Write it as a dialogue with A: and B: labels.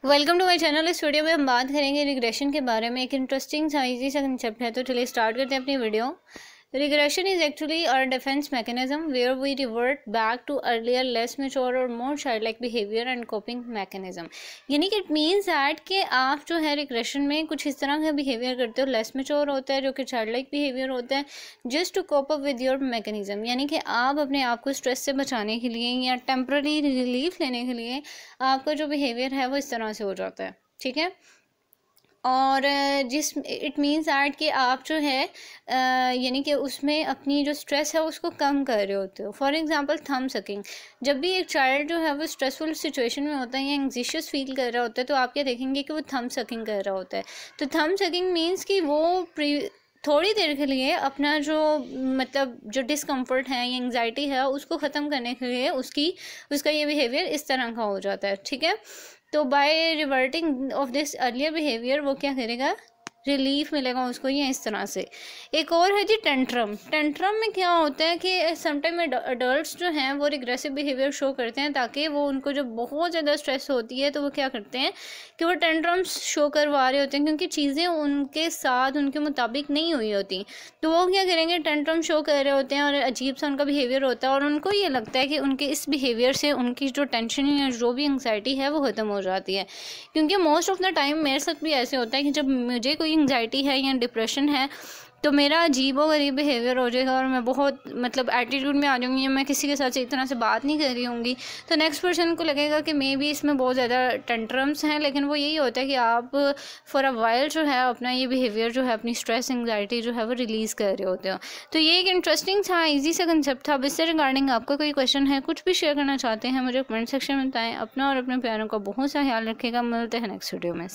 A: Welcome to my channel. इस video में हम बात करेंगे रिग्रेशन के बारे में। एक इंटरेस्टिंग सा इजी सा कंसेप्ट है, तो चलिए स्टार्ट करते हैं अपनी video. Regression is actually our defence mechanism where we revert back to earlier less mature और more childlike behaviour and coping mechanism. यानी कि इट मीन्स दैट कि आप जो है रिग्रेशन में कुछ इस तरह का बिहेवियर करते हो, लेस मैच्योर होता है जो कि चाइल्ड लाइक बिहेवियर होता है, just to cope up with your mechanism. यानी कि आप अपने आप को स्ट्रेस से बचाने के लिए या टेम्पररी रिलीफ लेने के लिए आपका जो बिहेवियर है वो इस तरह से हो जाता है, ठीक है। और जिस इट मीन्स दैट कि आप जो है यानी कि उसमें अपनी जो स्ट्रेस है उसको कम कर रहे होते हो। For example thumb sucking. जब भी एक चाइल्ड जो है वो स्ट्रेसफुल सिचुएशन में होता है या एंग्जिशियस फील कर रहा होता है, तो आप क्या देखेंगे कि वो थंब सकिंग कर रहा होता है। तो थंब सकिंग मीन्स कि वो थोड़ी देर के लिए अपना जो मतलब जो डिस्कम्फर्ट है या एंग्जाइटी है उसको ख़त्म करने के लिए उसका ये बिहेवियर इस तरह का हो जाता है, ठीक है। तो by reverting of this earlier behaviour वो क्या करेगा, रिलीफ मिलेगा उसको, या इस तरह से। एक और है जी टेंट्रम। टेंट्रम में क्या होता है कि समटाइम अडल्ट्स जो हैं वो रिग्रेसिव बिहेवियर शो करते हैं ताकि वो उनको जब बहुत ज़्यादा स्ट्रेस होती है तो वो क्या करते हैं कि वो टेंट्रम्स शो करवा रहे होते हैं, क्योंकि चीज़ें उनके साथ उनके मुताबिक नहीं हुई होती। तो वो क्या करेंगे, टेंट्रम शो कर रहे होते हैं और अजीब सा उनका बिहेवियर होता है और उनको ये लगता है कि उनके इस बिहेवियर से उनकी जो टेंशन या जो भी एंग्जाइटी है वो ख़त्म हो जाती है। क्योंकि मोस्ट ऑफ द टाइम मेरे साथ भी ऐसे होता है कि जब मुझे कोई एंग्जाइटी है या डिप्रेशन है तो मेरा अजीबो गरीब बिहेवियर हो जाएगा और मैं बहुत मतलब एटीट्यूड में आ जाऊँगी, मैं किसी के साथ से इतना से बात नहीं कर रही होंगी। तो नेक्स्ट पर्सन को लगेगा कि मे बी इसमें बहुत ज़्यादा टेंट्रम्स हैं, लेकिन वो यही होता है कि आप फॉर अ वाइल जो है अपना ये बिहेवियर जो है, अपनी स्ट्रेस एंग्जाइटी जो है वो रिलीज़ कर रहे होते हो। तो ये एक इंटरेस्टिंग था, ईजी सा कंसेप्ट था। अब इससे रिगार्डिंग आपका कोई क्वेश्चन है, कुछ भी शेयर करना चाहते हैं, मुझे कमेंट सेक्शन में बताएं। अपना और अपने प्यारों का बहुत सा ख्याल रखेगा। मिलते हैं नेक्स्ट वीडियो में।